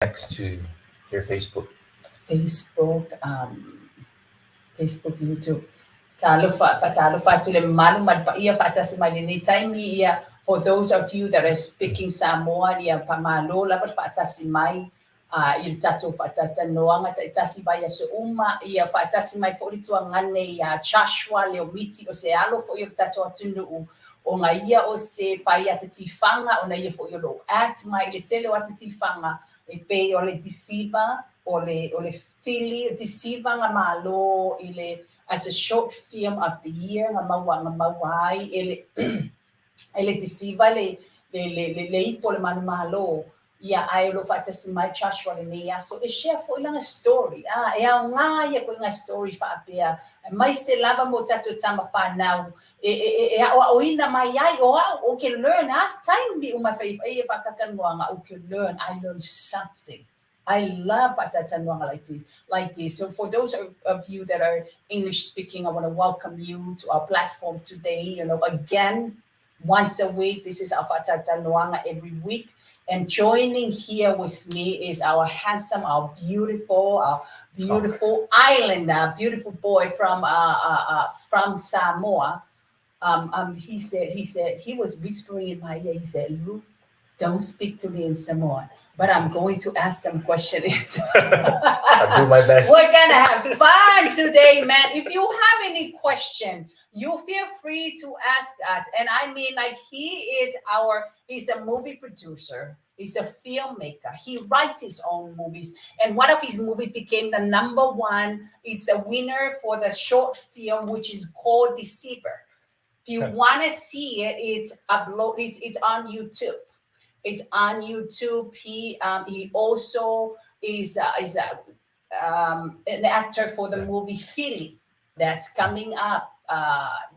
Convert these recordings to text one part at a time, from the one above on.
next to your Facebook? Facebook, Facebook, YouTube. Talo fa tule manu man pa ia fa tasi mai ni time ia for those of you that are speaking Samoan ia pa malo la fa tasi mai il tatu fa tata noanga tasi vai so ia fa tasi mai for itu ngane ia Joshua Leomiti o se alo for il tatu atunu o nga ia o se pai atati fanga ona ia for lo act mai le tele atati fanga e pe o le disiva o le fili disiva nga malo ile as a short film of the year nga mawai ele ele disiva le ipo le manu malo ia ai lo fata si mai Joshua le nei so e share fo ilanga story e a nga ia ko nga story fa pia mai se lava mo tatu tama fa now o ina mai ai o can learn as time bi uma fa e fa kakan mo nga o can learn I learned something. I love Atatanwanga like this. So for those of you that are English speaking, I want to welcome you to our platform today. You know, again, once a week, this is our Atatanwanga every week. And joining here with me is our handsome, our beautiful islander, beautiful boy from Samoa. He was whispering in my ear. He said, "Luke, don't speak to me in Samoan, but I'm going to ask some questions." I'll do my best. We're gonna have fun today, man. If you have any question, you feel free to ask us. And I mean, like he's a movie producer. He's a filmmaker. He writes his own movies. And one of his movies became the number one. It's a winner for the short film, which is called Deceiver. If you want to see it, it's on YouTube. It's on YouTube. He also is an actor for the movie Philly that's coming up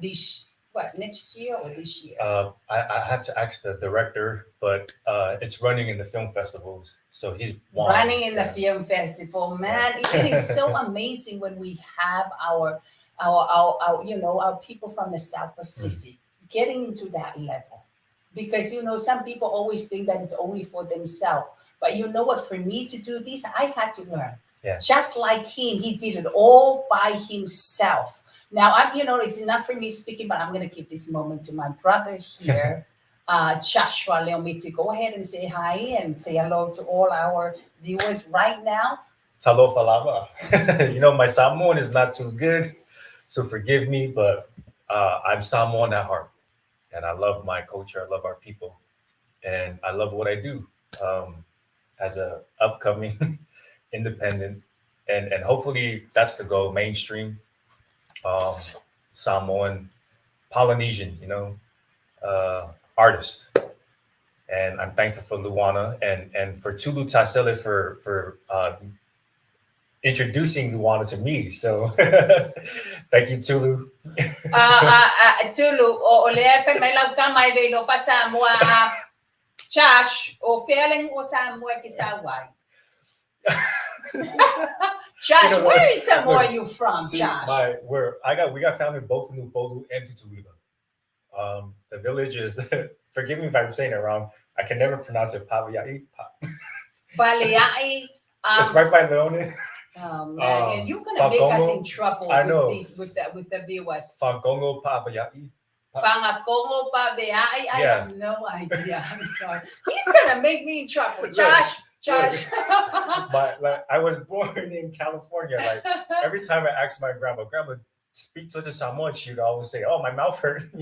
next year or this year? I have to ask the director, but it's running in the film festivals, so he's running in the film festival. Man, it is so amazing when we have our people from the South Pacific getting into that level. Because, some people always think that it's only for themselves. But you know what? For me to do this, I had to learn. Yeah. Just like him, he did it all by himself. Now, it's enough for me speaking, but I'm going to give this moment to my brother here, Joshua Leomiti. Go ahead and say hi and say hello to all our viewers right now. Talo falava. My Samoan is not too good, so forgive me, but I'm Samoan at heart. And I love my culture. I love our people. And I love what I do as a upcoming independent. And hopefully that's the goal, mainstream, Samoan, Polynesian, artist. And I'm thankful for Luana and for Tulu Tasele for introducing Luana to me. So thank you, Tulu. Tulu, o le fe mai lau ka mai le no fa Samoa. Josh, o feeling o Samoa ki Sawai. Josh, where in Samoa are you from, Josh? We got family both in Upolu and Tutuila. The village is forgive me if I'm saying it wrong. I can never pronounce it. Pavayai. Baleai. It's right by Leone. Oh man, and you're gonna make us in trouble with the viewers. Fangongo Pavayai. Fangakongo Pavayai. I have no idea. I'm sorry. He's gonna make me in trouble, Josh. Josh. But I was born in California. Like every time I asked my grandma, speak to the Samoan, she would always say, "Oh, my mouth hurt,"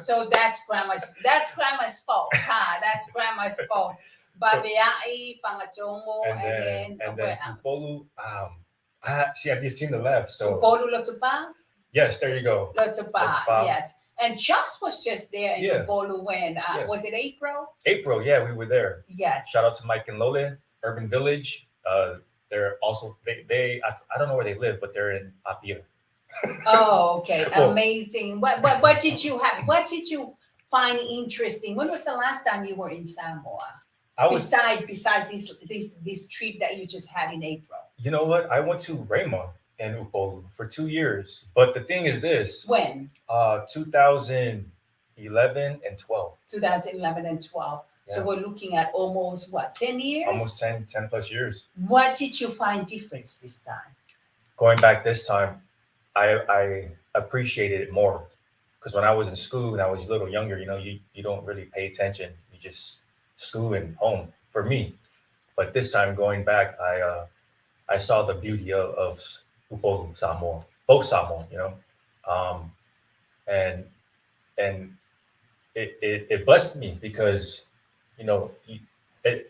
So that's grandma's fault. That's grandma's fault. Babeai, Fangatongo, and then where else? Upolu, I've seen the left. So Upolu Lotupa? Yes, there you go. Lotupa, yes. And Josh was just there in Upolu when was it April? April, yeah, we were there. Yes. Shout out to Mike and Lole, Urban Village. They're also I don't know where they live, but they're in Apia. Oh, okay, amazing. What did you have? What did you find interesting? When was the last time you were in Samoa? Beside this trip that you just had in April. You know what? I went to Rema and Upolu for 2 years. But the thing is this. When? 2011 and 12. 2011 and 12. So we're looking at almost what, 10 years? Almost 10 plus years. What did you find difference this time? Going back this time, I appreciated it more, because when I was in school and I was a little younger, you don't really pay attention. You just school and home for me. But this time going back, I saw the beauty of Upolu Samoa, both Samoa, um, and and it blessed me, because it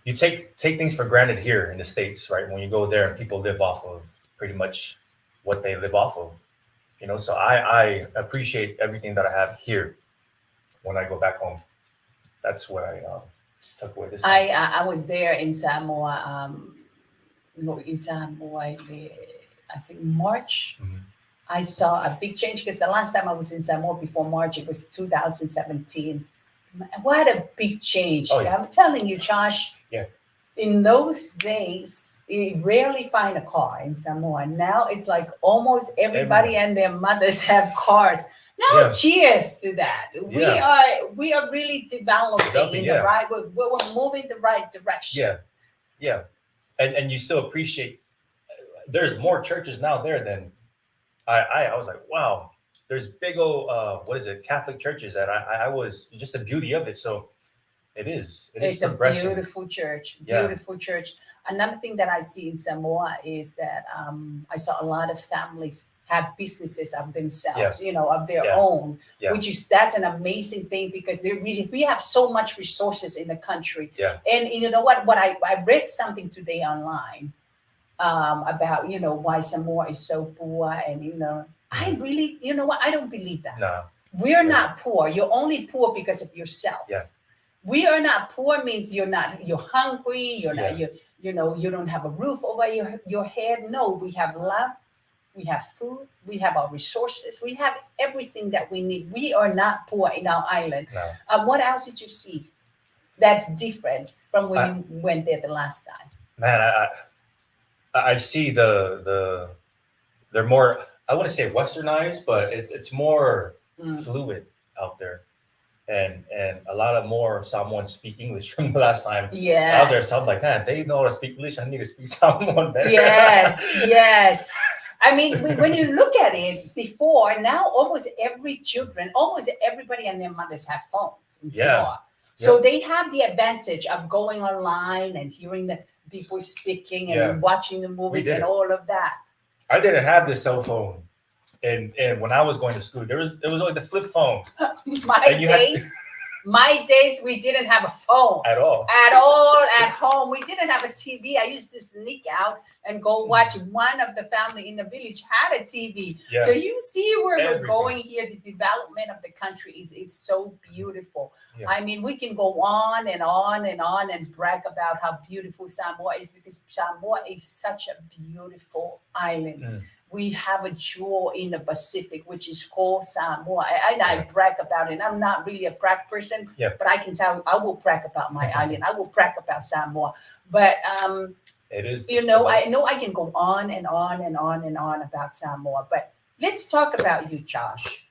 you take things for granted here in the States, right? When you go there and people live off of pretty much what they live off of, So I appreciate everything that I have here when I go back home. That's what I took away this time. I was there in Samoa. No, in Samoa, I think March. Mhm. I saw a big change because the last time I was in Samoa before March, it was 2017. What a big change. Oh, yeah. I'm telling you, Josh. Yeah. In those days, you rarely find a car in Samoa. Now it's like almost everybody and their mothers have cars. Now, Yeah. cheers to that. Yeah. We are really developing in the right way. We're moving the right direction. Yeah. And you still appreciate. There's more churches now there than I was like, wow. There's big old Catholic churches that I was just the beauty of it. So it's a progressing. beautiful church. Yeah. Beautiful church. Another thing that I see in Samoa is that I saw a lot of families have businesses of themselves, of their own, that's an amazing thing, because we have so much resources in the country. Yeah. And you know what I read something today online about, why Samoa is so poor, and, I really, I don't believe that. No. We're not poor. You're only poor because of yourself. Yeah. We are not poor means you're hungry, you're not, Yeah. you don't have a roof over your head. No, we have love, we have food, we have our resources, we have everything that we need. We are not poor in our island. No. What else did you see that's different from when you went there the last time? Man, I see they're more, I wouldn't say westernized, but it's more fluid out there. And a lot of more Samoans speak English from the last time Yes. I was there. So I was like, man, they know how to speak English. I need to speak Samoan better. Yes. I mean, when you look at it before, now almost everybody and their mothers have phones in Samoa. So they have the advantage of going online and hearing the people speaking and watching the movies and all of that. I didn't have this cell phone. And when I was going to school, it was only the flip phone. My days, we didn't have a phone at all at home. We didn't have a TV. I used to sneak out and go watch. One of the family in the village had a TV. Yeah. So you see where we're going here. The development of the country is so beautiful. Yeah. I mean, we can go on and on and on and brag about how beautiful Samoa is, because Samoa is such a beautiful island. We have a jewel in the Pacific, which is called Samoa. I brag about it. I'm not really a brag person, but I can tell I will brag about my island. I will brag about Samoa. But it is. I know I can go on and on and on and on about Samoa. But let's talk about you, Josh.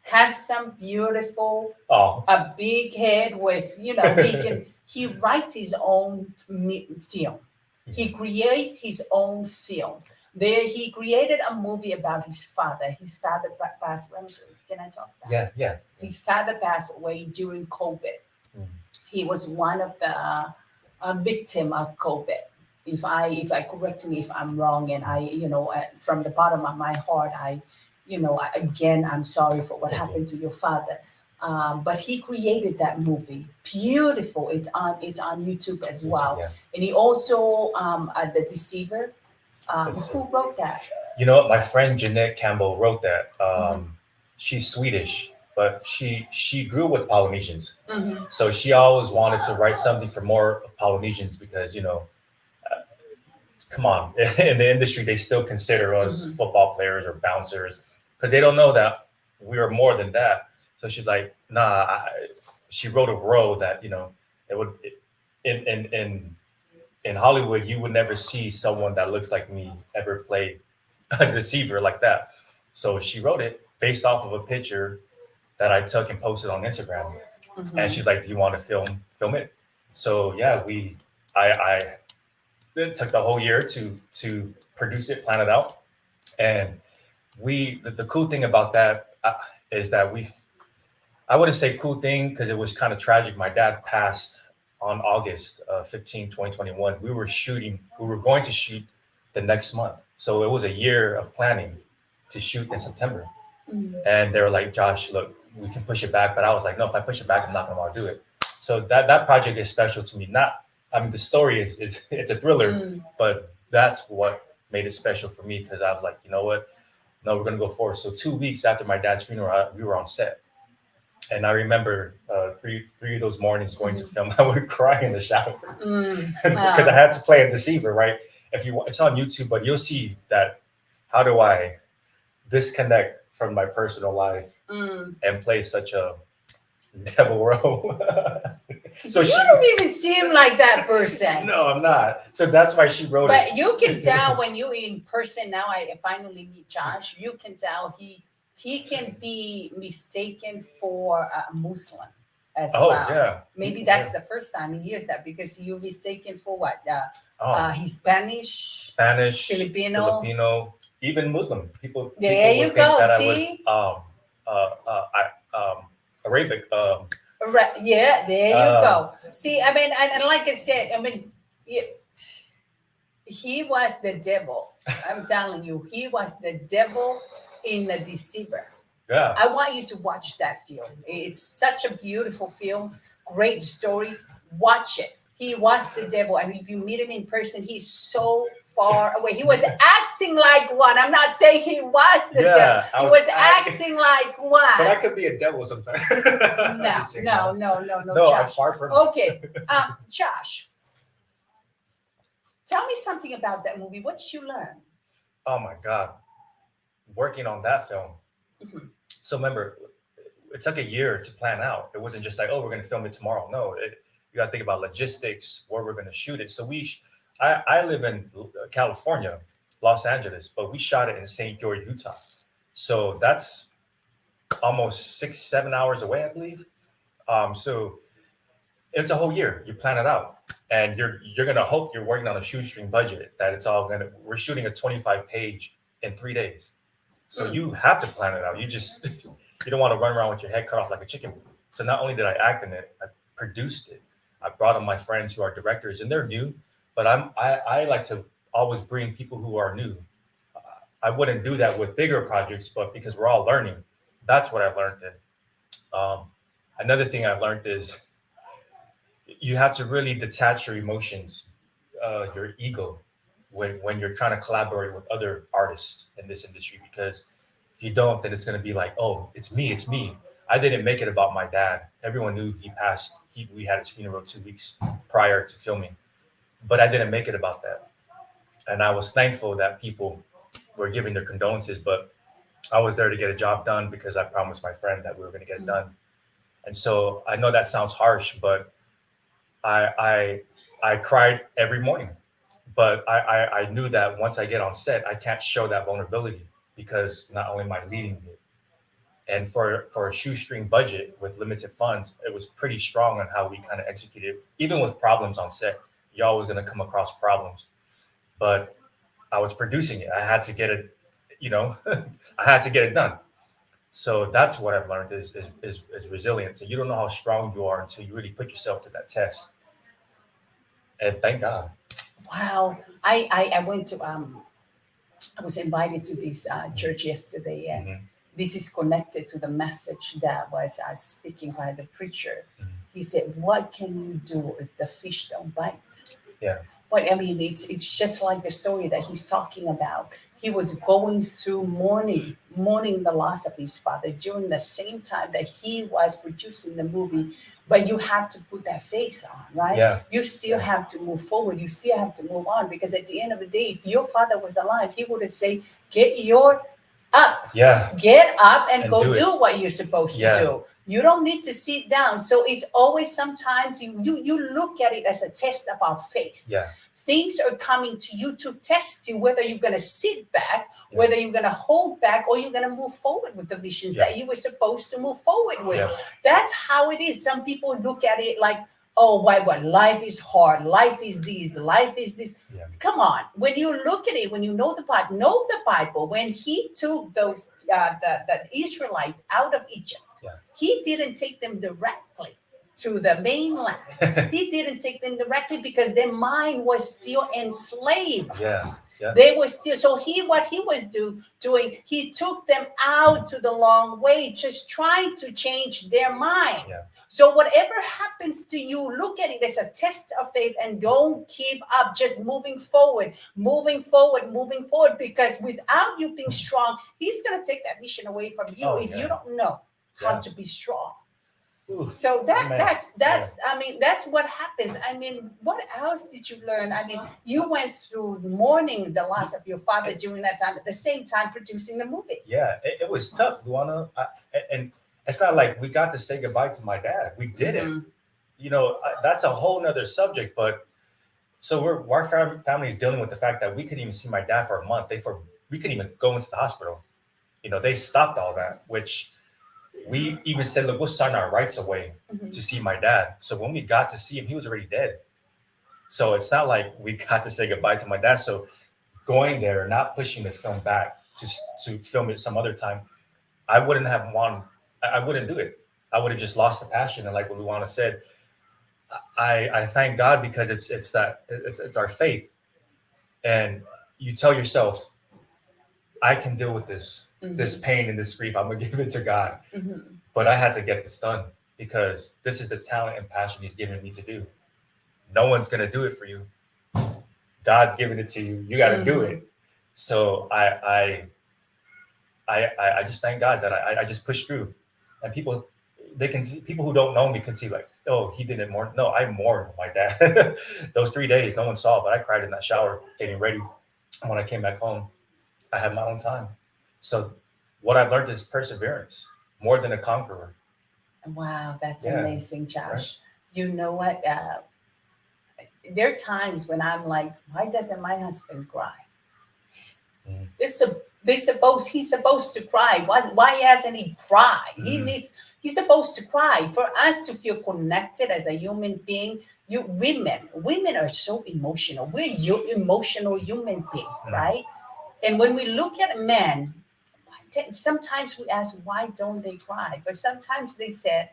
Handsome, beautiful, a big head with, he writes his own film. He creates his own film. There, he created a movie about his father. His father passed away. Can I talk about it? Yeah. His father passed away during COVID. He was one of the victim of COVID. If I correct me if I'm wrong, and from the bottom of my heart, I'm sorry for what happened to your father. But he created that movie. Beautiful. It's on YouTube as well. Yeah. And he also The Deceiver. Who wrote that? My friend Jeanette Campbell wrote that. She's Swedish, but she grew with Polynesians. So she always wanted to write something for more Polynesians, because come on, in the industry they still consider us football players or bouncers, because they don't know that we are more than that. So she's like, nah. She wrote a role that it would in Hollywood, you would never see someone that looks like me ever play a deceiver like that. So she wrote it based off of a picture that I took and posted on Instagram. And she's like, "Do you want to film it?" So yeah, I it took the whole year to produce it, plan it out, and the cool thing about that is that I wouldn't say cool thing because it was kind of tragic. My dad passed on August 15, 2021. We were going to shoot the next month. So it was a year of planning to shoot in September. And they were like, Josh, look, we can push it back. But I was like, no, if I push it back, I'm not gonna want to do it. So that project is special to me. I mean, the story is it's a thriller, but that's what made it special for me because I was like, you know what? No, we're gonna go forward. So 2 weeks after my dad's funeral, we were on set. And I remember three of those mornings going to film. I would cry in the shower because I had to play a deceiver, right? It's on YouTube, but you'll see that. How do I disconnect from my personal life and play such a devil role? So you don't even seem like that person. No, I'm not. So that's why she wrote but it. But you can tell when you're in person. Now I finally meet Josh. You can tell he can be mistaken for a Muslim as well. Yeah. Maybe that's the first time he hears that because you're mistaken for what? He's Spanish, Filipino, even Muslim people. There you go. See, Arabic. Right. Yeah. There you go. See, I mean, and like I said, I mean, he was the devil. I'm telling you, he was the devil in The Deceiver. Yeah. I want you to watch that film. It's such a beautiful film, great story. Watch it. He was the devil. I mean, if you meet him in person, he's so far away. He was acting like one. I'm not saying he was the devil. He was acting like one. But I could be a devil sometimes. No, Josh. I'm far from it. Okay. Josh, tell me something about that movie. What did you learn? Oh, my God. Working on that film. So remember, it took a year to plan out. It wasn't just like, oh, we're going to film it tomorrow. No, you got to think about logistics, where we're going to shoot it. So I live in California, Los Angeles, but we shot it in St. George, Utah. So that's almost 6-7 hours away, I believe. So it's a whole year. You plan it out, and you're going to hope you're working on a shoestring budget that we're shooting a 25-page in 3 days. So you have to plan it out. You don't want to run around with your head cut off like a chicken. So not only did I act in it, I produced it. I brought in my friends who are directors, and they're new. But I like to always bring people who are new. I wouldn't do that with bigger projects, but because we're all learning, that's what I learned. Another thing I've learned is you have to really detach your emotions, your ego, when you're trying to collaborate with other artists in this industry, because if you don't, then it's going to be like, oh, it's me. I didn't make it about my dad. Everyone knew he passed. We had his funeral 2 weeks prior to filming, but I didn't make it about that. And I was thankful that people were giving their condolences, but I was there to get a job done because I promised my friend that we were going to get it done. And so I know that sounds harsh, but I cried every morning. But I knew that once I get on set, I can't show that vulnerability because not only am I leading it, and for a shoestring budget with limited funds, it was pretty strong on how we kind of executed. Even with problems on set, you're always going to come across problems. But I was producing it. I had to get it, I had to get it done. So that's what I've learned is resilience. So you don't know how strong you are until you really put yourself to that test. And thank God. Wow. I went to I was invited to this church yesterday, and this is connected to the message that was speaking by the preacher. He said, what can you do if the fish don't bite? Yeah. But I mean, it's just like the story that he's talking about. He was going through mourning the loss of his father during the same time that he was producing the movie. But you have to put that face on, right? Yeah. You still have to move forward. You still have to move on, because at the end of the day, if your father was alive, he would have said, get up. Yeah. Get up and go do what you're supposed to do. You don't need to sit down. So it's always sometimes you look at it as a test of our faith. Yeah. Things are coming to you to test you whether you're going to sit back, Yeah. whether you're going to hold back, or you're going to move forward with the visions Yeah. that you were supposed to move forward with. Yeah. That's how it is. Some people look at it like, oh, why? What? Life is hard. Life is this. Life is this. Yeah. Come on. When you look at it, when you know the Bible, when he took those the Israelites out of Egypt, Yeah. he didn't take them directly to the mainland. He didn't take them directly because their mind was still enslaved. Yeah. Yeah. They were still, so what he was doing, he took them out to the long way, just trying to change their mind. Yeah. So whatever happens to you, look at it as a test of faith and don't give up, just moving forward, because without you being strong, he's going to take that vision away from you if you don't know how to be strong. Ooh, so that's I mean, that's what happens. I mean, what else did you learn? I mean, you went through mourning the loss of your father during that time, at the same time producing the movie. Yeah, it was tough, Luana. And it's not like we got to say goodbye to my dad. We didn't. You know, that's a whole nother subject. But so our family is dealing with the fact that we couldn't even see my dad for a month. We couldn't even go into the hospital. You know, they stopped all that, which we even said, look, we'll sign our rights away to see my dad. So when we got to see him, he was already dead. So it's not like we got to say goodbye to my dad. So going there, not pushing the film back to film it some other time, I wouldn't do it. I would have just lost the passion. And like what Luana said, I thank God because it's our faith. And you tell yourself, I can deal with this. This pain and this grief, I'm gonna give it to God. But I had to get this done because this is the talent and passion he's given me to do. No one's gonna do it for you. God's given it to you. You got to do it. So I just thank God that I just pushed through. And people who don't know me can see like, oh, he didn't mourn. No, I mourned my dad. Those 3 days, no one saw, but I cried in that shower getting ready. And when I came back home, I had my own time. So what I've learned is perseverance, more than a conqueror. Wow, that's amazing, Josh. Right? You know what? There are times when I'm like, why doesn't my husband cry? He's supposed to cry. Why hasn't he cried? He's supposed to cry. For us to feel connected as a human being, women are so emotional. We're emotional human beings, right? And when we look at men, sometimes we ask, why don't they cry? But sometimes they said,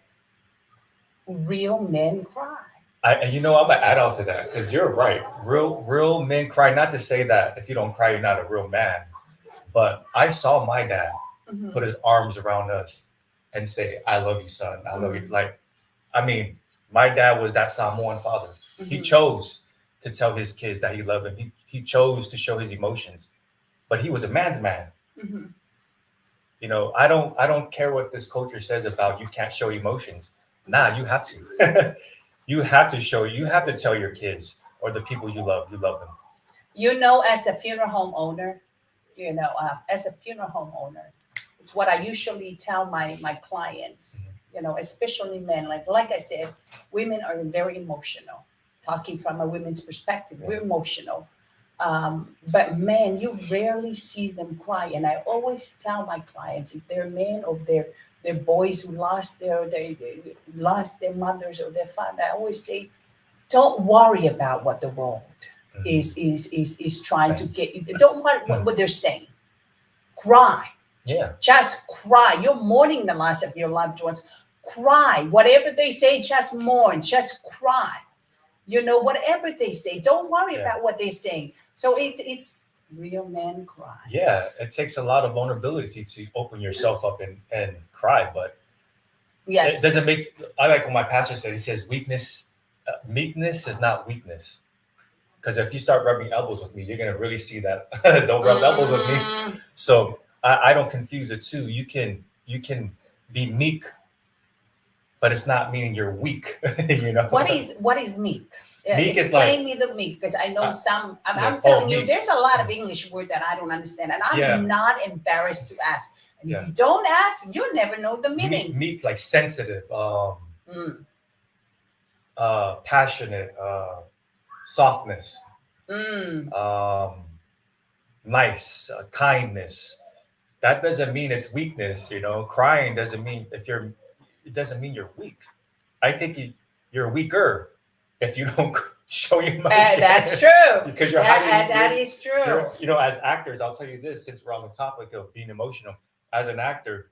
real men cry. And I'm gonna add on to that because you're right. Real men cry. Not to say that if you don't cry, you're not a real man. But I saw my dad put his arms around us and say, "I love you, son. I love you." Like, I mean, my dad was that Samoan father. He chose to tell his kids that he loved them. He chose to show his emotions, but he was a man's man. You know, I don't care what this culture says about you can't show emotions. Nah, you have to. You have to tell your kids or the people you love them. You know, as a funeral home owner, it's what I usually tell my clients, especially men. Like I said, women are very emotional. Talking from a women's perspective, we're emotional. But men, you rarely see them cry. And I always tell my clients, if they're men or they're boys who lost their mothers or their father, I always say, don't worry about what the world is trying to get you. Don't worry what they're saying. Cry. Yeah. Just cry. You're mourning the loss of your loved ones. Cry. Whatever they say, just mourn. Just cry. Whatever they say, don't worry about what they're saying. So it's real men cry. Yeah, it takes a lot of vulnerability to open yourself up and cry, but it doesn't make. I like what my pastor said. He says meekness is not weakness. Because if you start rubbing elbows with me, you're gonna really see that. Don't rub elbows with me. So I don't confuse the two. You can be meek, but it's not meaning you're weak. What is meek? Meek Explain me the meek, because I know some. I'm telling you, there's a lot of English word that I don't understand, and I'm not embarrassed to ask. And if you don't ask, you'll never know the meaning. Meek, like sensitive, passionate, softness, nice, kindness. That doesn't mean it's weakness. Crying doesn't mean it doesn't mean you're weak. I think you're weaker if you don't show your emotion. That's true. Because that is true. As actors, I'll tell you this, since we're on the topic of being emotional, as an actor,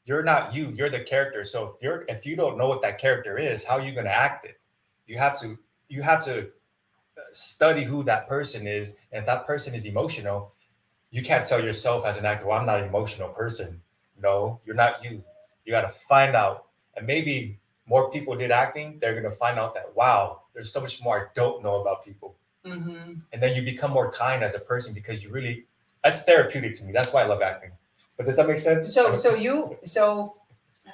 you're not you, you're the character. So if you don't know what that character is, how are you going to act it? You have to study who that person is, and if that person is emotional, you can't tell yourself as an actor, well, I'm not an emotional person. No, you're not you. You got to find out. And maybe more people did acting, they're going to find out that, wow, there's so much more I don't know about people. And then you become more kind as a person because that's therapeutic to me. That's why I love acting. But does that make sense? So well,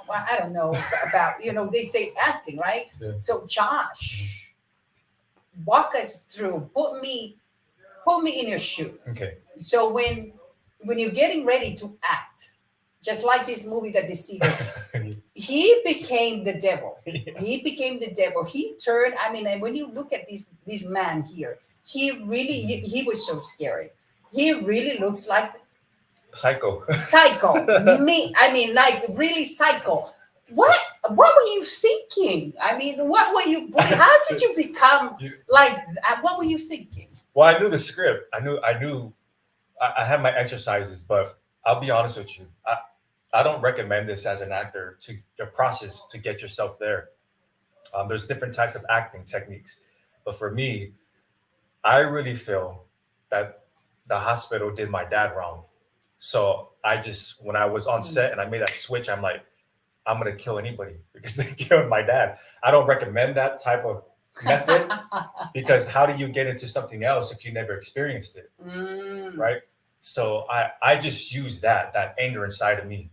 I don't know about, they say acting, right? Yeah. So Josh, walk us through, put me in your shoe. Okay. So when you're getting ready to act, just like this movie, The Deceiver, he became the devil. Yeah. He became the devil. He turned, and when you look at this man here, he really, he was so scary. He really looks like Psycho. Like really psycho. What were you thinking? What were you? How did you become like that? What were you thinking? Well, I knew the script. I knew. I had my exercises, but I'll be honest with you. I don't recommend this as an actor to your process to get yourself there. There's different types of acting techniques, but for me, I really feel that the hospital did my dad wrong. So when I was on set and I made that switch, I'm like, I'm going to kill anybody because they killed my dad. I don't recommend that type of method because how do you get into something else if you never experienced it? Right? So I just use that anger inside of me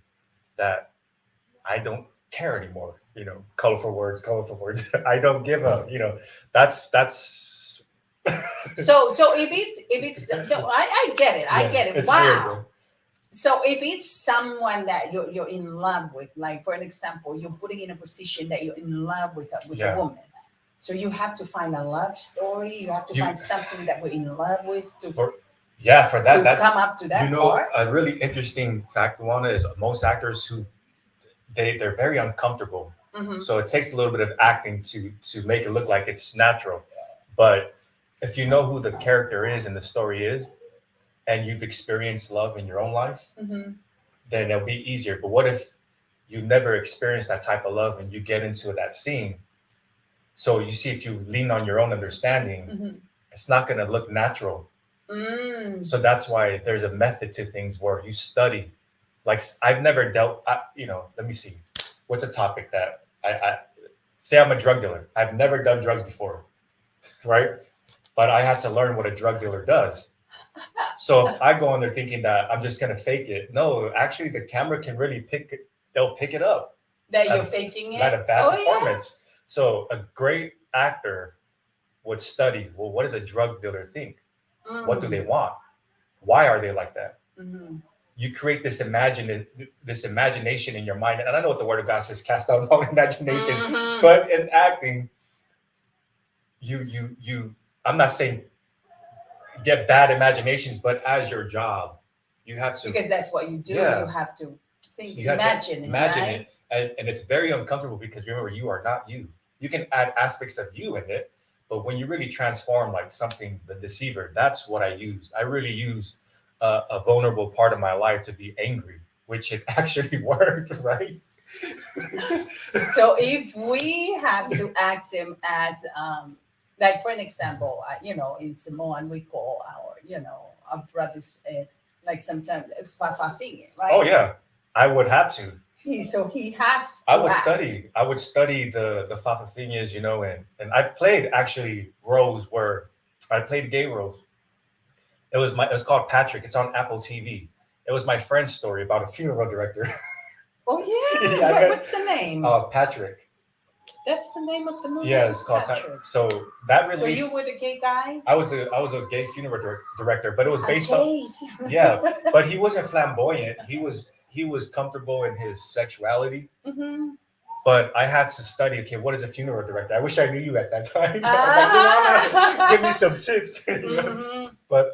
that I don't care anymore. Colorful words. I don't give up. That's So if it's no, I get it. I get it. Wow. Weird, so if it's someone that you're in love with, like for an example, you're putting in a position that you're in love with a woman. So you have to find a love story. You have to find something that we're in love with for that come up to that part. A really interesting fact, Luana, is most actors who they're very uncomfortable. So it takes a little bit of acting to make it look like it's natural. But if you know who the character is and the story is, and you've experienced love in your own life, then it'll be easier. But what if you never experienced that type of love and you get into that scene? So you see, if you lean on your own understanding, it's not going to look natural. So that's why there's a method to things where you study. Like I've never let me see. What's a topic that I say I'm a drug dealer. I've never done drugs before, right? But I had to learn what a drug dealer does. So if I go in there thinking that I'm just going to fake it, no, actually the camera can really they'll pick it up. That you're faking it? Not a bad performance. Yeah. So a great actor would study, well, what does a drug dealer think? What do they want? Why are they like that? You create this imagination in your mind. And I know what the word of God says, cast out all imagination. But in acting, I'm not saying get bad imaginations, but as your job, you have to. Because that's what you do. Yeah. You have to think, so imagine it. And it's very uncomfortable because remember, you are not you. You can add aspects of you in it, but when you really transform like something, The Deceiver, that's what I use. I really use a vulnerable part of my life to be angry, which it actually worked, right? So if we have to act him as, like for an example, in Samoan we call our brothers like sometimes Fafafing, right? Oh yeah, I would have to. He has to I would study the Fafafinias, and I've played actually roles where I played gay roles. It was called Patrick. It's on Apple TV. It was my friend's story about a funeral director. Oh yeah. What's the name? Patrick. That's the name of the movie. Yeah, it's called Patrick. so that So released. you were the gay guy. I was a gay funeral director, but it was based on Okay. yeah. But he wasn't flamboyant. He was comfortable in his sexuality. Mm-hmm. But I had to study. Okay, what is a funeral director? I wish I knew you at that time. I'm like, give me Ah. some tips. Mhm. But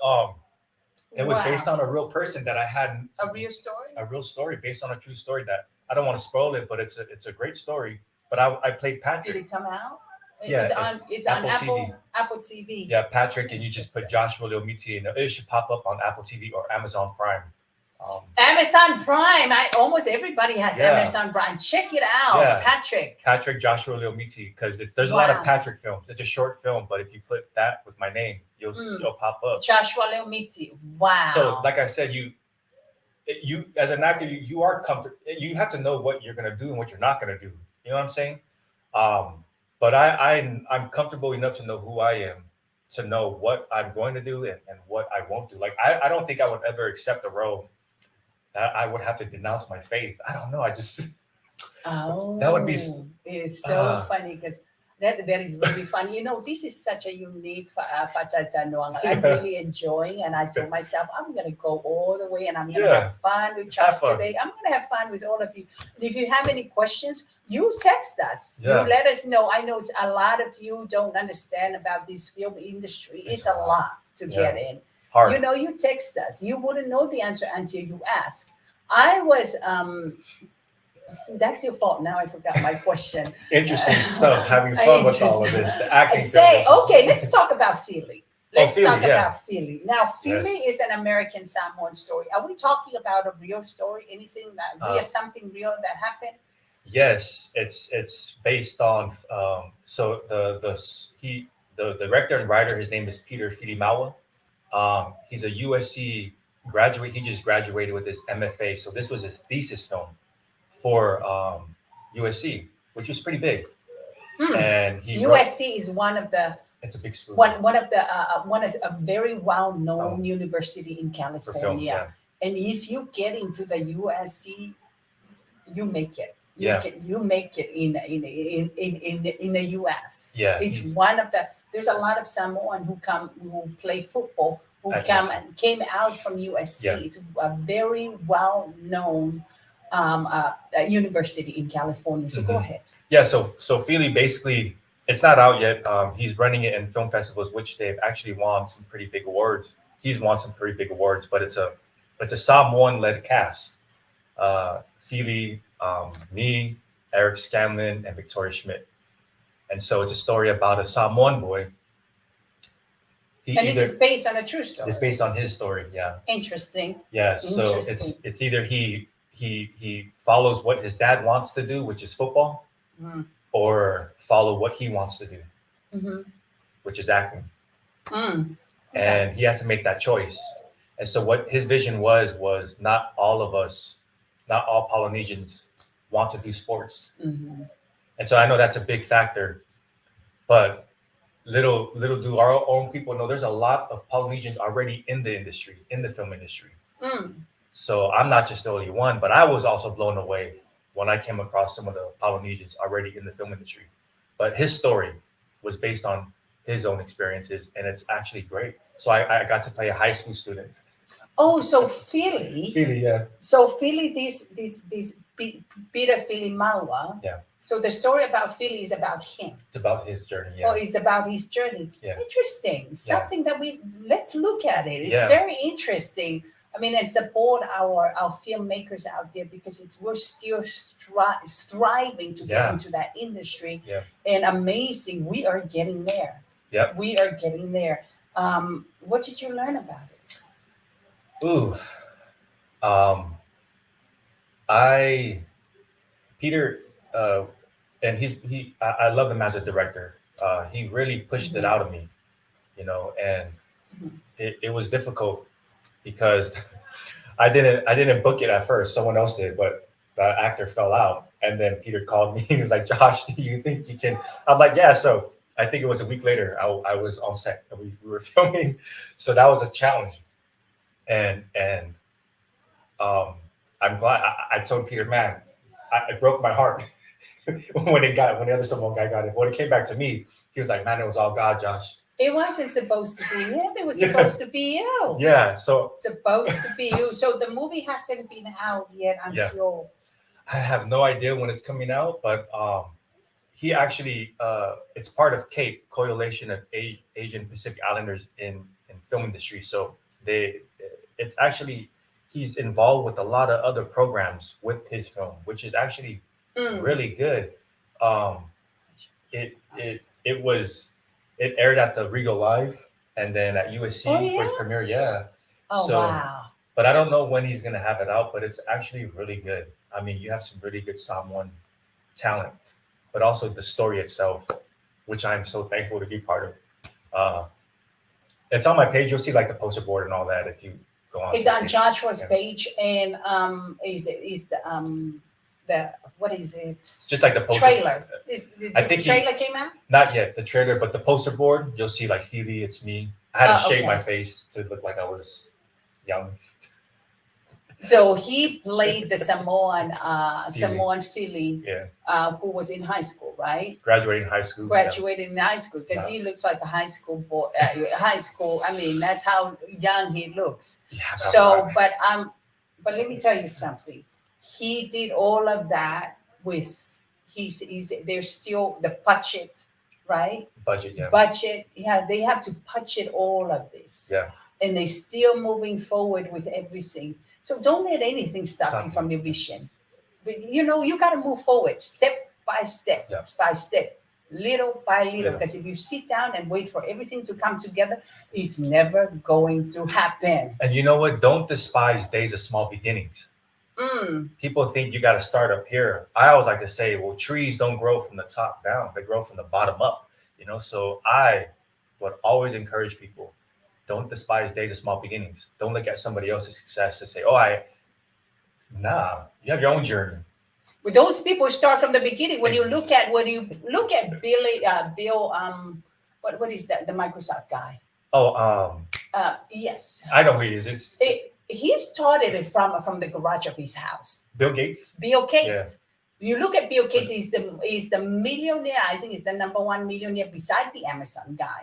it was based Wow. on a real person that I had A real story. a real story based on a true story that I don't want to spoil it, but it's a great story. But I played Did Patrick. it come out? Yeah, It's on Apple TV. Apple TV. Yeah, Patrick, and you just put Joshua Leomiti in. It should pop up on Apple TV or Amazon Prime. Amazon Prime. Almost everybody has Yeah. Amazon Prime. Check it out, Yeah. Patrick. Joshua Leomiti, because there's a lot of Wow. Patrick films. It's a short film, but if you put that with my name, you'll pop up. Joshua Leomiti. Wow. So, like I said, you as an actor, you are comfort. You have to know what you're gonna do and what you're not gonna do. You know what I'm saying? But I'm comfortable enough to know who I am, to know what I'm going to do and what I won't do. Like I don't think I would ever accept a role that I would have to denounce my faith. I don't know. I just Oh, that would be it's so funny because that is really funny. You know, this is such a unique Fatata I'm really enjoying, and I told myself I'm gonna go all the way, and I'm gonna have fun with Josh today. I'm gonna have fun with all of you. And if you have any questions, you text us. Yeah. You let us know. I know a lot of you don't understand about this film industry. It's a lot to get in. hard. You know, you text us. You wouldn't know the answer until you ask. I was see, that's your fault. Now I forgot my question. Interesting stuff. Having fun with all of this. The acting. Say, okay, let's talk about Philly. Let's Philly, talk yeah. about Philly. Now, Philly Yes. is an American Samoan story. Are we talking about a real story? Anything that something real that happened? Yes, it's based on so the director and writer, his name is Peter Filimawa. He's a USC graduate. He just graduated with his MFA. So this was his thesis film for USC, which was pretty big. And USC is one of the it's a big school. one of a very well-known university in California. Film, yeah. And if you get into the USC, you make it. You make it in the US. Yeah, it's one of the. There's a lot of Samoan who play football who came out from USC. Yeah. It's a very well known university in California. So go ahead. Yeah, so Philly basically it's not out yet. He's running it in film festivals, which they've actually won some pretty big awards. He's won some pretty big awards, but it's a Samoan led cast. Philly, me, Eric Scanlon, and Victoria Schmidt. And so it's a story about a Samoan boy. This is based on a true story. It's based on his story, yeah. Interesting. Yeah, so it's either he follows what his dad wants to do, which is football, or follow what he wants to do, which is acting. Okay. And he has to make that choice. And so what his vision was not all Polynesians want to do sports. And so I know that's a big factor, but little do our own people know there's a lot of Polynesians already in the industry, in the film industry. So I'm not just the only one, but I was also blown away when I came across some of the Polynesians already in the film industry. But his story was based on his own experiences, and it's actually great. So I got to play a high school student. Oh, so Philly. Philly, yeah. So Philly, this Peter Filimawa. Yeah. So the story about Philly is about him. It's about his journey. Yeah. Oh, it's about his journey. Yeah. Interesting. Something that let's look at it. It's Yeah. very interesting. I mean, and support our filmmakers out there because we're still striving to get into that industry. Yeah. And amazing, we are getting there. Yep. We are getting there. What did you learn about it? Ooh, Peter, and I love him as a director. He really pushed it out of me, and it was difficult because I didn't book it at first. Someone else did, but the actor fell out, and then Peter called me. He was like, "Josh, do you think you can?" I'm like, "Yeah." So I think it was a week later. I was on set and we were filming, so that was a challenge. And I'm glad I told Peter, man, it broke my heart. when the other Samoan guy got it. When it came back to me, he was like, "Man, it was all God, Josh." It wasn't supposed to be him. It was Yeah. supposed to be you. Yeah. So Supposed to be you. So the movie hasn't been out yet yeah, until. I have no idea when it's coming out, but he actually it's part of CAPE, Coalition of Asian Pacific Islanders in film industry. So they it's actually he's involved with a lot of other programs with his film, which is actually really good. Um, it was it aired at the Regal Live and then at USC Oh, for yeah? its premiere. Yeah. Oh, So, wow. but I don't know when he's gonna have it out. But it's actually really good. I mean, you have some really good Samoan talent, but also the story itself, which I'm so thankful to be part of. Uh, it's on my page. You'll see like the poster board and all that if you go on. It's the on page. Joshua's Yeah. page, and is the what is it? Just like the poster. Trailer. I The think he- trailer came out? Not yet the trailer, but the poster board. You'll see like Phoebe. It's me. I had to shave Okay. my face to look like I was young. So he played the Samoan Philly. Samoan Philly, Yeah. who was in high school, right? Graduating high school. Graduated in high school because Yeah. he looks like a high school boy. High school. I mean, that's how young he looks. Yeah. So, but let me tell you something. He did all of that with he's there's still the budget, right? budget. Yeah. Budget. Yeah, they have to budget all of this. Yeah. And they still moving forward with everything. So don't let anything stop you Stop from you. your vision. But you got to move forward step by step, Yeah. by step, little by little. Little. Because if you sit down and wait for everything to come together, it's never going to happen. And you know what? Don't despise days of small beginnings. People think you got to start up here. I always like to say, well, trees don't grow from the top down; they grow from the bottom up. So I would always encourage people: don't despise days of small beginnings. Don't look at somebody else's success and say, "Oh, you have your own journey." With those people start from the beginning. When you Ex- look at Bill, what is that? The Microsoft guy. Oh, Yes. I know who he is. It's He started it from the garage of his house. Bill Gates. Bill Gates. You look at Bill Gates, he's the millionaire. I think he's the number one millionaire beside the Amazon guy.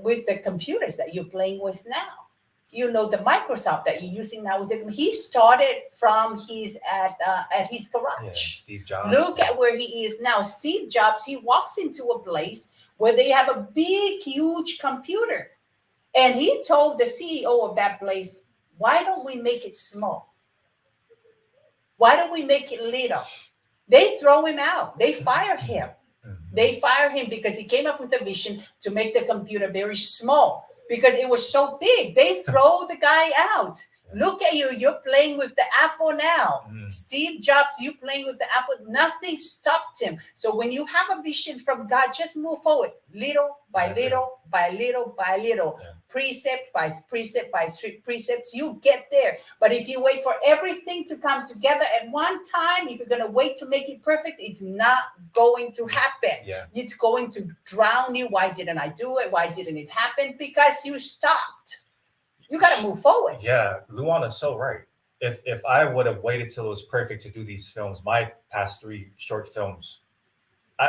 With the computers that you're playing with now. The Microsoft that you're using now. He started from his at his Yeah, garage. Steve Jobs. Look at where he is now. Steve Jobs, he walks into a place where they have a big, huge computer. And he told the CEO of that place, why don't we make it small? Why don't we make it little? They throw him out. They fire him. They fire him because he came up with a vision to make the computer very small because it was so big. They throw the guy out. Look at you. You're playing with the Apple now. Steve Jobs, you playing with the Apple. Nothing stopped him. So when you have a vision from God, just move forward little by little by little by little. Precept by precept by precepts, you get there. But if you wait for everything to come together at one time, if you're going to wait to make it perfect, it's not going to happen. Yeah. It's going to drown you. Why didn't I do it? Why didn't it happen? Because you stopped. You got to move forward. Yeah, Luana's so right. If I would have waited till it was perfect to do these films, my past 3 short films,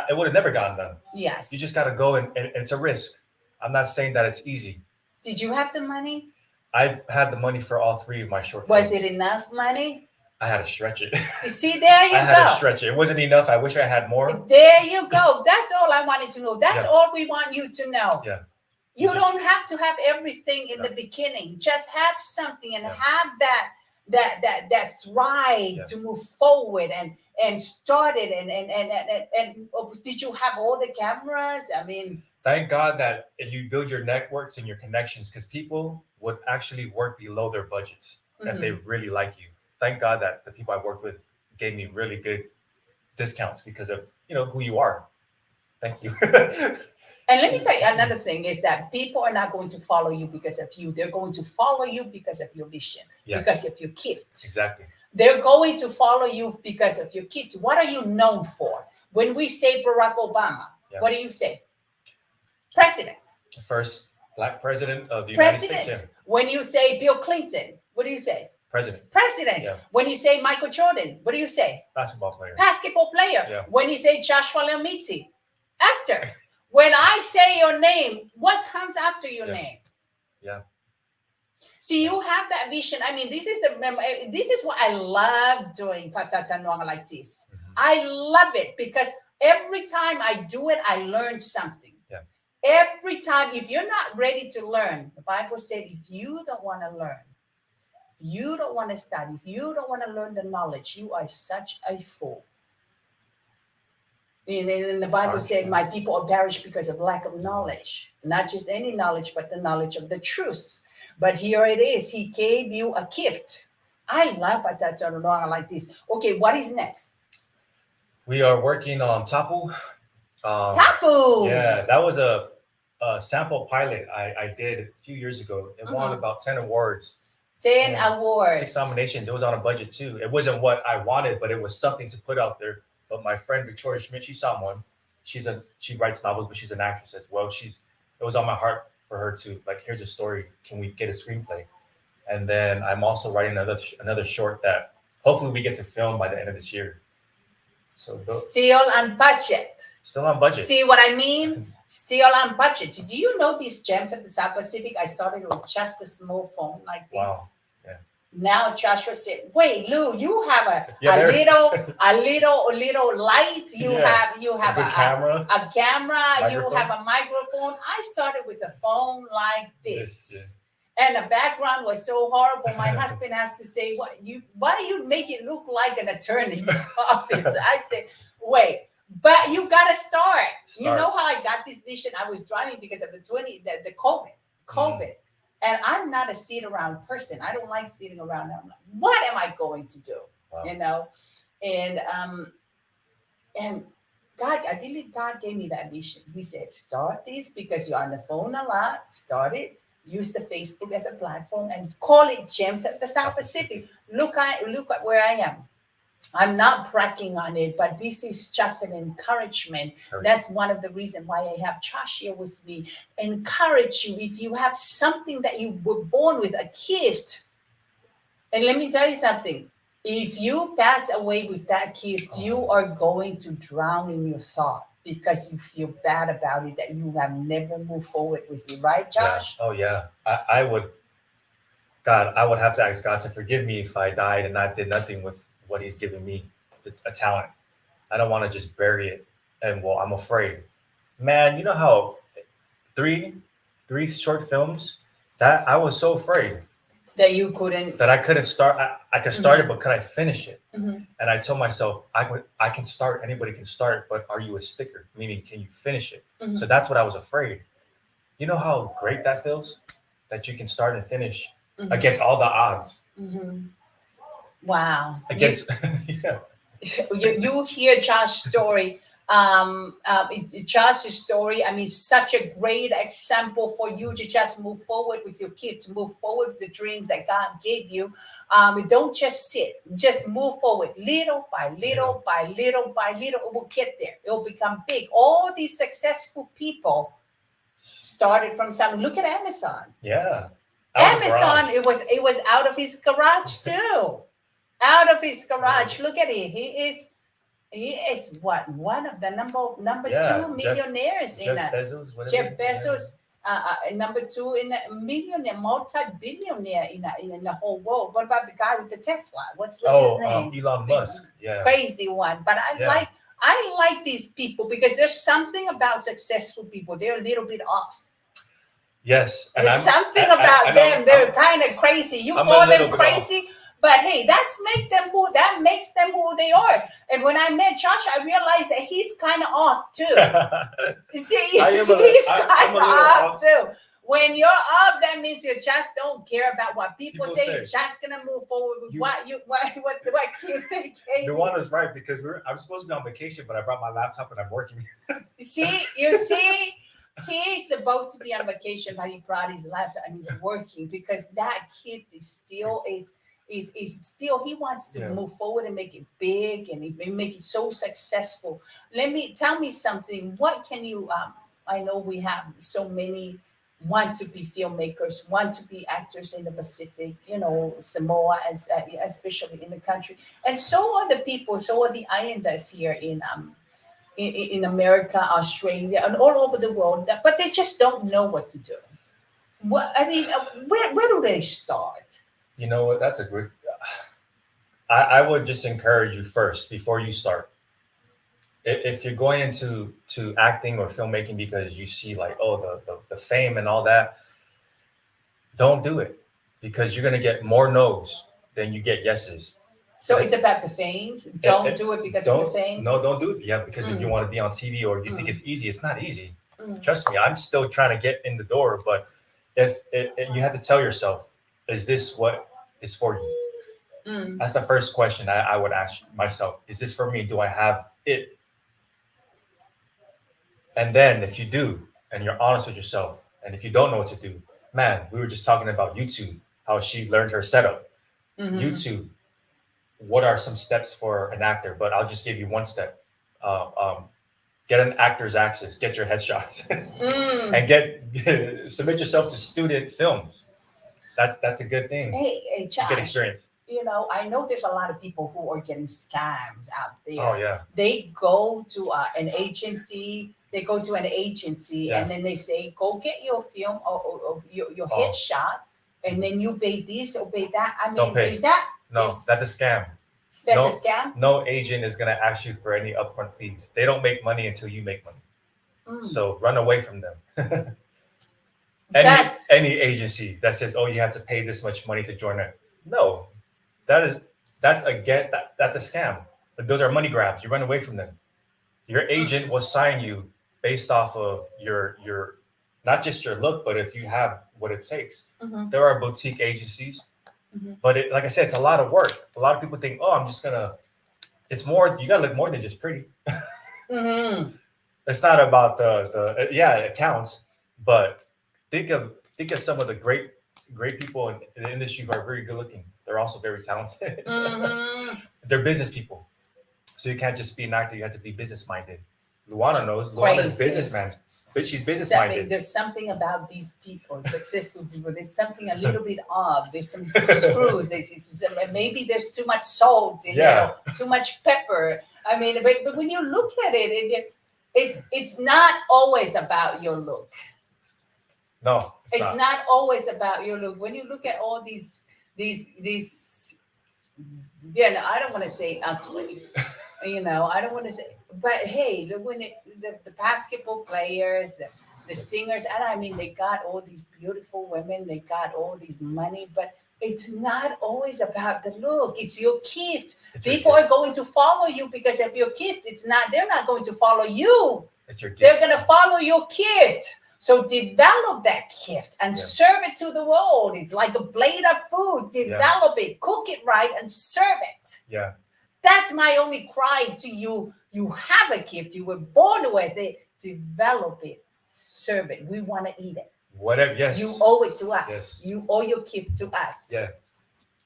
it would have never gotten done. Yes. You just got to go and it's a risk. I'm not saying that it's easy. Did you have the money? I had the money for all 3 of my short Was films. it enough money? I had to stretch it. You see, there you I had to go. stretch it. It wasn't enough. I wish I had more. There you go. That's all I wanted to know. That's Yeah. all we want you to know. Yeah. You Just- don't have to have everything in Yeah. the beginning. Just have something and Yeah. have that thrive Yeah. to move forward and start it. And did you have all the cameras? I mean, Thank God that you build your networks and your connections because people would actually work below their budgets if they really like you. Thank God that the people I worked with gave me really good discounts because of who you are. Thank you. and let me tell you another thing is that people are not going to follow you because of you. They're going to follow you because of your vision, Yeah. because of your gift. Exactly. They're going to follow you because of your gift. What are you known for? When we say Barack Obama, what do you say? President. The first Black president of the United States. President. When you say Bill Clinton, what do you say? President. Yeah. When you say Michael Jordan, what do you say? Basketball player. Basketball player. Yeah. When you say Joshua Leomiti, actor. When I say your name, what comes after your name? Yeah. See, you have that vision. I mean, this is what I love doing Fatata like this. Mm-hmm. I love it because every time I do it, I learn something. Yeah. Every time, if you're not ready to learn, the Bible said, if you don't want to learn, if you don't want to study, if you don't want to learn the knowledge, you are such a fool. And the Bible said, my people are perished because of lack of knowledge. Not just any knowledge, but the knowledge of the truth. But here it is. He gave you a gift. I love Fatata like this. Okay, what is next? We are working on Tapu. Tapu! Yeah, that was a sample pilot I did a few years ago. It won about 10 awards. 10 awards. 6 nominations. It was on a budget too. It wasn't what I wanted, but it was something to put out there. But my friend Victoria Schmidt, she saw one. She writes novels, but she's an actress as well. It was on my heart for her to like, here's a story. Can we get a screenplay? And then I'm also writing another short that hopefully we get to film by the end of this year. So still on budget. Still on budget. See what I mean? Still on budget. Do you know these gems of the South Pacific? I started with just a small phone like this. Wow. Yeah. Now Joshua said, "Wait, Lou, you have a little light. You have a camera. A camera. Microphone. You have a microphone. I started with a phone like this." And the background was so horrible. My husband has to say, why do you make it look like an attorney office? I said, wait, but you got to start. You know how I got this vision? I was driving because of the COVID. And I'm not a sit around person. I don't like sitting around. I'm like, what am I going to do? Wow. You know? And God, I believe God gave me that vision. He said, start this because you're on the phone a lot. Start it. Use the Facebook as a platform and call it Gems of the South Pacific. Look at where I am. I'm not bragging on it, but this is just an encouragement. Right. That's one of the reasons why I have Josh here with me. Encourage you if you have something that you were born with, a gift. And let me tell you something. If you pass away with that gift, you are going to drown in your thought. Because you feel bad about it, that you have never moved forward with it, right, Josh? Yeah. Oh yeah, I would have to ask God to forgive me if I died and I did nothing with what He's given me, a talent. I don't want to just bury it, and I'm afraid. Man, you know how three short films that I was so afraid that I couldn't start. I could start it, but could I finish it? Mm-hmm. And I told myself, I can start. Anybody can start, but are you a sticker? Meaning, can you finish it? Mm-hmm. So that's what I was afraid. You know how great that feels, that you can start and finish against all the odds. Mm-hmm. Wow. Against you hear Josh's story. Josh's story, I mean, such a great example for you to just move forward with your kids, move forward with the dreams that God gave you. Don't just sit, just move forward little by little by little by little. It will get there. It will become big. All these successful people started from something. Look at Amazon. Yeah. Amazon, it was out of his garage too. Out of his garage. Look at it. He is what, one of the number 2 millionaires Jeff Bezos, number 2 in a millionaire, multi-billionaire in the whole world. What about the guy with the Tesla? What's his name? Elon Musk. Yeah, crazy one. But I like these people because there's something about successful people. They're a little bit off. Yes, and there's something about them. They're kind of crazy. You call them crazy. But hey, that makes them who they are. And when I met Josh, I realized that he's kind of off too. He's kind of off too. When you're up, that means you just don't care about what people say. You're just gonna move forward with what you think. Luana's right, because I'm supposed to be on vacation, but I brought my laptop and I'm working. You see, he's supposed to be on vacation, but he brought his laptop and he's working because that kid still he wants to move forward and make it big and make it so successful. Tell me something. What can you I know we have so many want to be filmmakers, want to be actors in the Pacific, Samoa, especially in the country, and so are the people, so are the islanders here in America, Australia, and all over the world. But they just don't know what to do. What I mean, where do they start? You know what? That's a good. I would just encourage you first before you start. If you're going into acting or filmmaking because you see like the fame and all that, don't do it because you're gonna get more no's than you get yeses. So it's about the fame. Don't do it because of the Don't fame. no, don't do it. Yeah, because if you Mm, want to be on TV or if you think mm, it's easy, it's not easy. mm, Trust me, I'm still trying to get in the door, but if you have to tell yourself, is this what is for you? mm, That's the first question I would ask myself. Is this for me? Do I have it? And then if you do, and you're honest with yourself, and if you don't know what to do, man, we were just talking about YouTube, how she learned her setup. mm, YouTube, what are some steps for an actor? But I'll just give you one step. Uh, um, get an actor's access, get your headshots, mm. and get submit yourself to student films. That's a good thing. Hey, You get Josh, experience. I know there's a lot of people who are getting scammed out Oh there. yeah, They go to an agency, yeah. and then they say, go get your film or your Oh, headshot, and then you pay this or pay that. I don't mean, pay. is that No, is that's a scam. that's a No, scam? no agent is gonna ask you for any upfront fees. They don't make money until you make money. Mm. So run away from them. any That's any agency that says, "Oh, you have to pay this much money to join it." No, that is that's a scam. But those are money grabs. You run away from them. Your agent will sign you based off of your not just your look, but if you have what it takes. Mhm, There are boutique agencies, mhm, but like I said, it's a lot of work. A lot of people think, "Oh, I'm just gonna." It's more. You gotta look more than just pretty. mhm. It's not about the yeah, it counts, but think of some of the great people in the industry who are very good looking. They're also very talented. Mhm. They're business people, so you can't just be an actor. You have to be business minded. Luana knows. Luana's Crazy. businessman, but she's business I mean, minded. there's something about these people, successful people. There's something a little bit off. There's some screws. Maybe there's too much salt in it, Yeah, or too much pepper. I mean, but when you look at it, it's not always about your look. no, it's It's not. not always about your look. When you look at all these, yeah, no, I don't want to say ugly. I don't want to say, but hey, the basketball players, the singers, and I mean, they got all these beautiful women, they got all these money, but it's not always about the look. It's your gift. It's your People are gift. going to follow you because of your gift. They're not going to follow you. It's your They're gift. going to follow your gift. So develop that gift and Yeah, serve it to the world. It's like a plate of food. yeah, Develop it, cook it right, and serve it. yeah. That's my only cry to you. You have a gift. You were born with it. Develop it. Serve it. We want to eat it. Whatever. You Yes, owe it to us. yes. You owe your gift to us. Yeah.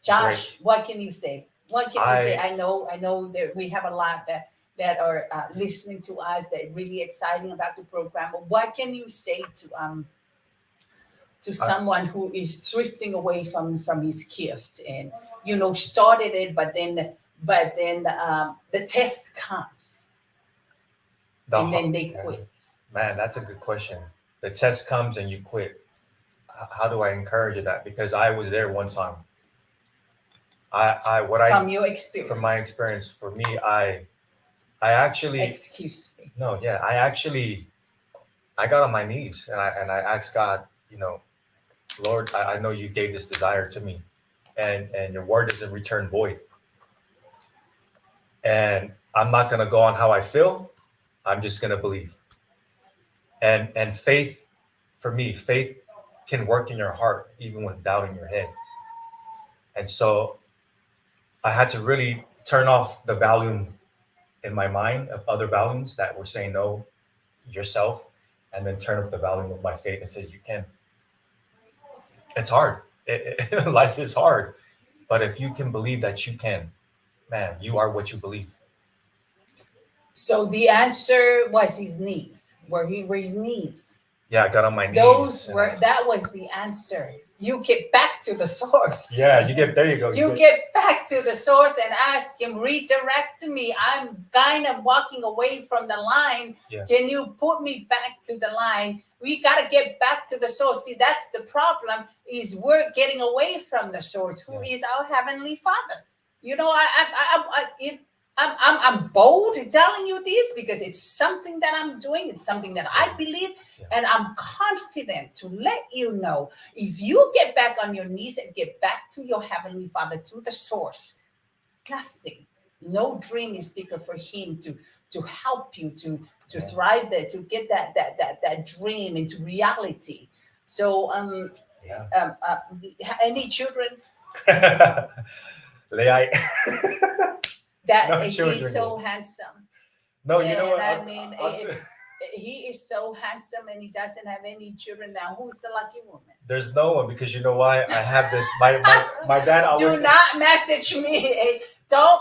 Josh, Great. what can you say? What can you say? I I know that we have a lot that are listening to us that are really exciting about the program. But what can you say to I someone who is drifting away from his gift and started it, but then the test comes the and then they yeah. quit. Man, that's a good question. The test comes and you quit. How do I encourage that? Because I was there one time. I what I From your from my experience. experience for me, I actually Excuse me. no, yeah, I got on my knees and I asked God, Lord, I know you gave this desire to me, and your word doesn't return void, and I'm not gonna go on how I feel. I'm just gonna believe, and faith, for me, faith can work in your heart even with doubt in your head, and so I had to really turn off the volume in my mind of other volumes that were saying no yourself, and then turn up the volume of my faith and says you can. It's hard. Life is hard, but if you can believe that you can, man, you are what you believe. So the answer was his knees. Were his knees? Yeah, I got on my knees. Those and were that was the answer. You get back to the source. yeah, you get there. You go. You get back to the source and ask him, redirect to me. I'm kind of walking away from the line. Yeah. Can you put me back to the line? We got to get back to the source. See, that's the problem, is we're getting away from the source, who is our Heavenly Father. You know, I'm bold telling you this because it's something that I'm doing. It's something that I believe, and I'm confident to let you know, if you get back on your knees and get back to your Heavenly Father, to the source, nothing, no dream is bigger for Him to help you to thrive there, to get that dream into reality. So any children? Leai. That No he's children so yet. handsome. No, you know And what? I mean, he is so handsome, and he doesn't have any children now. Who's the lucky woman? There's no one, because you know why? I have this. My dad always. Do not message me.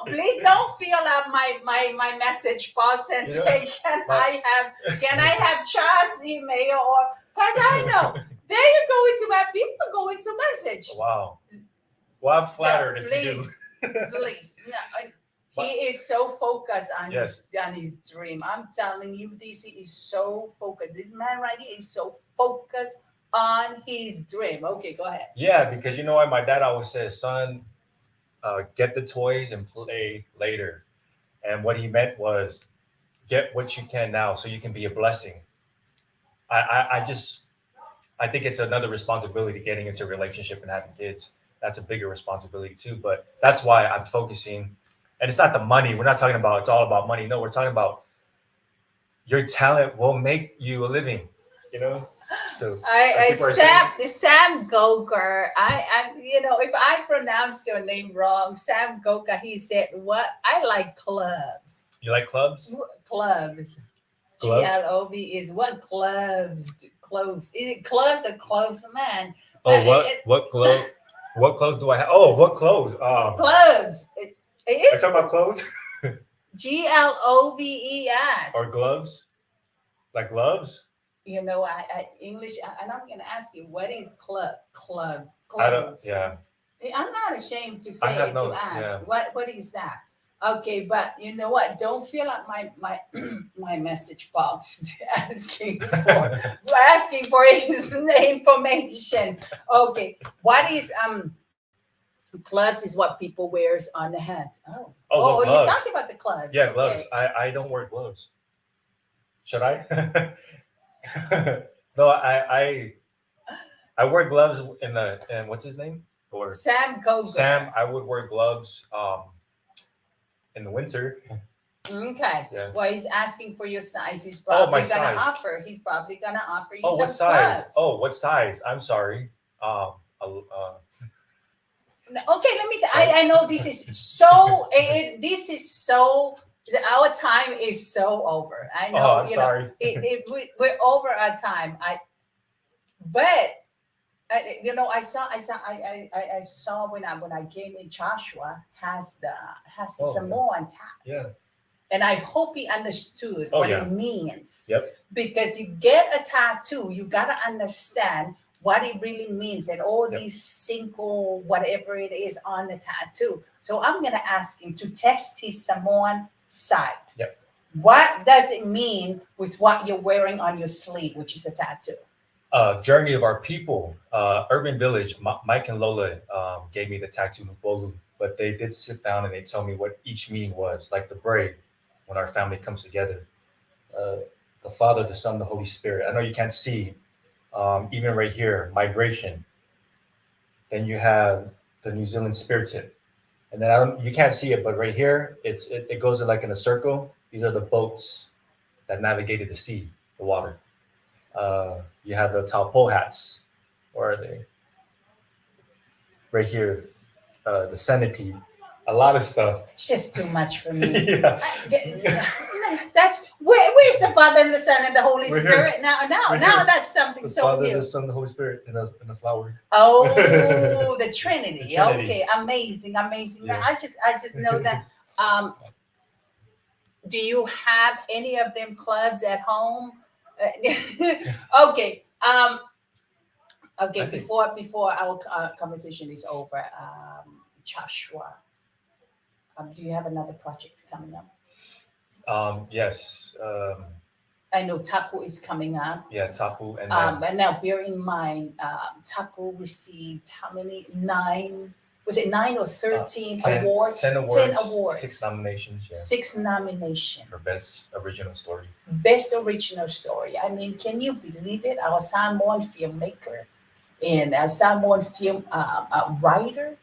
Please don't fill up my message box and say, can I have Charles' email, or because I know there you go into my people go into message. Wow. Well, I'm flattered if you do. Please. No, he is so focused on his dream. I'm telling you this, he is so focused. This man right here is so focused on his dream. Okay, go ahead. Yeah, because you know what? My dad always says, son, get the toys and play later. And what he meant was get what you can now so you can be a blessing. I think it's another responsibility getting into a relationship and having kids. That's a bigger responsibility too. But that's why I'm focusing. And it's not the money. We're not talking about it's all about money. No, we're talking about your talent will make you a living. You know. So Sam Goker. If I pronounce your name wrong, Sam Goker. He said, "What I like clubs." You like clubs? Clubs. GLOB is what clubs? Clothes. Is it clubs or clothes, man? Oh, what clothes? What clothes do I have? Oh, what clothes? Clubs. It is. Are you talking about clothes? GLOVES. Or gloves? Like gloves? You know, I English, and I'm going to ask you, what is club? Clubs. Yeah. I'm not ashamed to say it, to ask. Yeah. What is that? Okay, but you know what? Don't fill up my message box asking for his information. Okay, what is gloves is what people wears on the hands. Oh, he's talking about the gloves. Yeah, gloves. I don't wear gloves. Should I? No, I wear gloves in what's his name? Or Sam Gogo. Sam, I would wear gloves in the winter. Okay. Yeah. Well, he's asking for your size. He's probably gonna offer you some what size? gloves. Oh, what size? I'm sorry. Okay, let me say. I know this is so. This is so. Our time is so over. I know. Oh, I'm sorry. We're over our time. I saw when I came in. Joshua has the Samoan tattoo. Yeah. And I hope he understood what it means. Yep. Because you get a tattoo, you gotta understand what it really means, and all these single whatever it is on the tattoo. So I'm gonna ask him to test his Samoan side. Yep. What does it mean with what you're wearing on your sleeve, which is a tattoo? Journey of Our People, Urban Village. Mike and Lola gave me the tattoo Nupolu, but they did sit down and they told me what each meaning was, like the braid, when our family comes together. The Father, the Son, the Holy Spirit. I know you can't see, even right here, migration. Then you have the New Zealand spirit tip. And then you can't see it, but right here, it goes in a circle. These are the boats that navigated the sea, the water. You have the taupo hats. Where are they? Right here, the centipede. A lot of stuff. It's just too much for me. Yeah. That's where's the Father and the Son and the Holy Spirit now? Right Now here. that's something the so Father, new. the Son, the Holy Spirit, in a flower. Oh, the Trinity. The Trinity. Okay, amazing. Yeah. I just know that. Do you have any of them clubs at home? Okay. Okay. I think Before our conversation is over, Joshua, do you have another project coming up? yes. I know Taco is coming up. Yeah, Tapu, and then But now bear in mind, Taco received how many? Nine, was it nine or 13 10, awards? 10 10 awards, awards. 6 nominations. Yeah, Six nomination. for best original story. Best original story. I mean, can you believe it? Our Samoan filmmaker and a Samoan film writer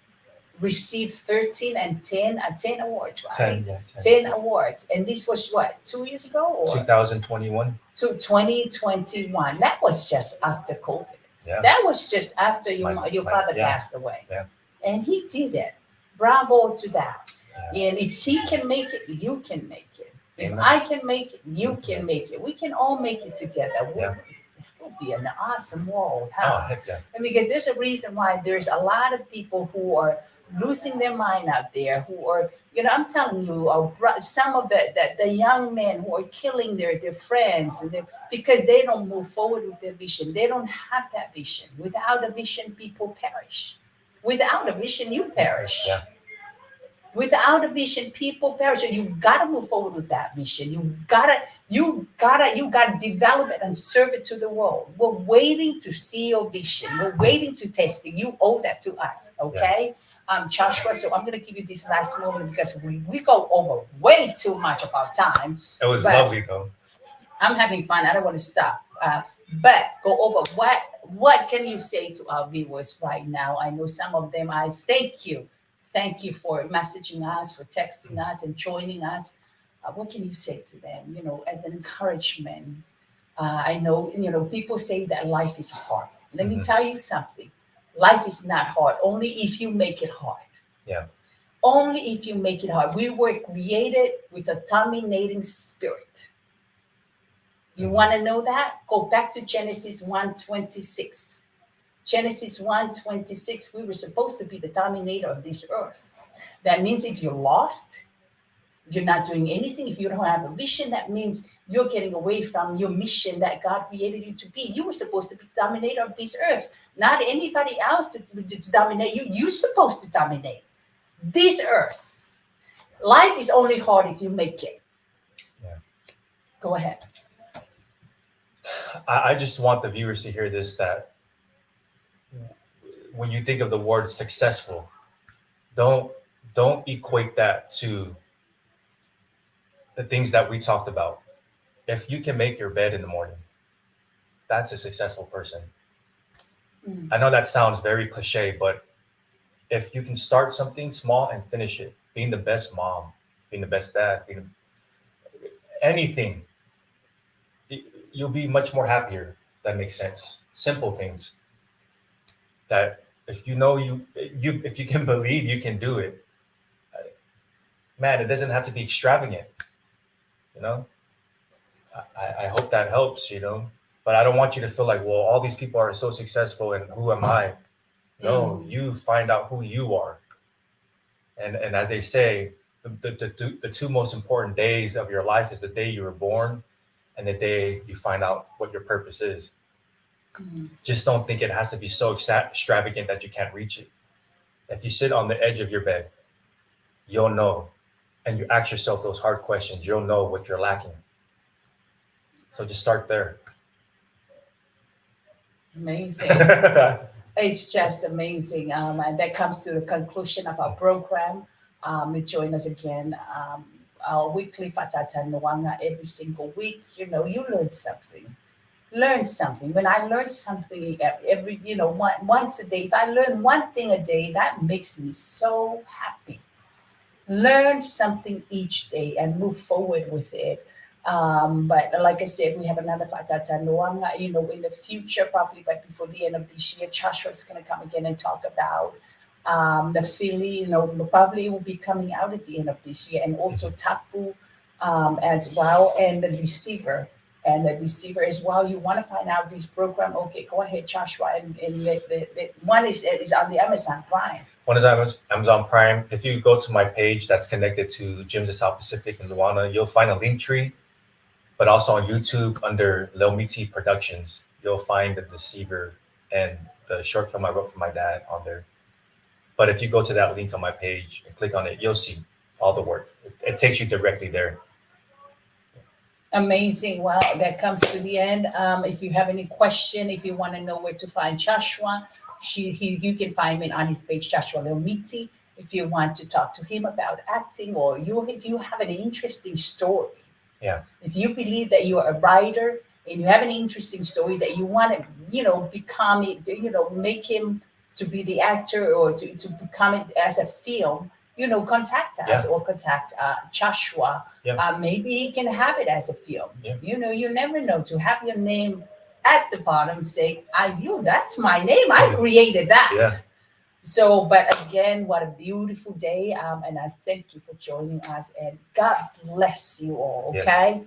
received 13 and 10, 10 awards, right? 10, yeah, 10 10. awards. And this was what, 2 years ago or 2021. to 2021? That was just after COVID. Yeah, That was just after your father yeah, passed away. yeah, And he did it. Bravo to that. yeah. And if he can make it, you can make it. If Amen. I can make it, you can make it. We can all make it together. Yeah. We'll be an awesome world, Oh, huh? heck yeah. And because there's a reason why there's a lot of people who are losing their mind out there, who are, I'm telling you, some of the young men who are killing their friends and because they don't move forward with their vision. They don't have that vision. Without a vision, people perish. Without a vision, you perish. Yeah. Without a vision, people perish. And you gotta move forward with that vision. You gotta develop it and serve it to the world. We're waiting to see your vision. We're waiting to test it. You owe that to us, okay? Joshua, so I'm gonna give you this last moment because we go over way too much of our time. It was But- lovely though. I'm having fun. I don't want to stop. But go over what can you say to our viewers right now? I know some of them. I thank you. Thank you for messaging us, for texting us, and joining us. What can you say to them? As an encouragement. I know people say that life is hard. Let me tell you something. Life is not hard. Only if you make it hard. Yeah. Only if you make it hard. We were created with a dominating spirit. You want to know that? Go back to Genesis 1:26. Genesis 1:26, we were supposed to be the dominator of this earth. That means if you're lost, you're not doing anything. If you don't have a vision, that means you're getting away from your mission that God created you to be. You were supposed to be the dominator of this earth, not anybody else to dominate you. You're supposed to dominate this earth. Life is only hard if you make it. Yeah. Go ahead. I just want the viewers to hear this, that when you think of the word successful, don't equate that to the things that we talked about. If you can make your bed in the morning, that's a successful person. I know that sounds very cliche, but if you can start something small and finish it, being the best mom, being the best dad, anything, you'll be much more happier. That makes sense. Simple things that if if you can believe you can do it, man, it doesn't have to be extravagant. I hope that helps. But I don't want you to feel like, well, all these people are so successful and who am I? No, you find out who you are. And as they say, the two most important days of your life is the day you were born and the day you find out what your purpose is. Just don't think it has to be so extravagant that you can't reach it. If you sit on the edge of your bed, you'll know, and you ask yourself those hard questions, you'll know what you're lacking. So just start there. Amazing. It's just amazing. And that comes to the conclusion of our program. Join us again. Our weekly Fatata Nwanga every single week. You learn something. Learn something. When I learn something once a day, if I learn one thing a day, that makes me so happy. Learn something each day and move forward with it. But like I said, we have another Fatata Nwanga, in the future, probably, but before the end of this year, Joshua's going to come again and talk about the Philly, probably will be coming out at the end of this year, and also Tapu as well, and the Deceiver. And the Deceiver as well. You want to find out this program? Okay, go ahead, Joshua. And the one is on the Amazon Prime. One is Amazon Prime. If you go to my page that's connected to Gyms of South Pacific in Luana, you'll find a link tree. but also on YouTube under Leomiti Productions, you'll find The Deceiver and the short film I wrote for my dad on there. But if you go to that link on my page and click on it, you'll see all the work. It takes you directly there. Amazing. Well, that comes to the end. If you have any question, if you want to know where to find Joshua, you can find him on his page, Joshua Leomiti. If you want to talk to him about acting, or if you have an interesting story, Yeah. if you believe that you are a writer and you have an interesting story that you want to, become it, make him to be the actor, or to become it as a film, contact us, Yeah. or contact Joshua. Yeah. Maybe he can have it as a film. Yeah. You never know, to have your name at the bottom say, that's my name. I created that. Yeah. So, but again, what a beautiful day. And I thank you for joining us, and God bless you all. Okay. Yes.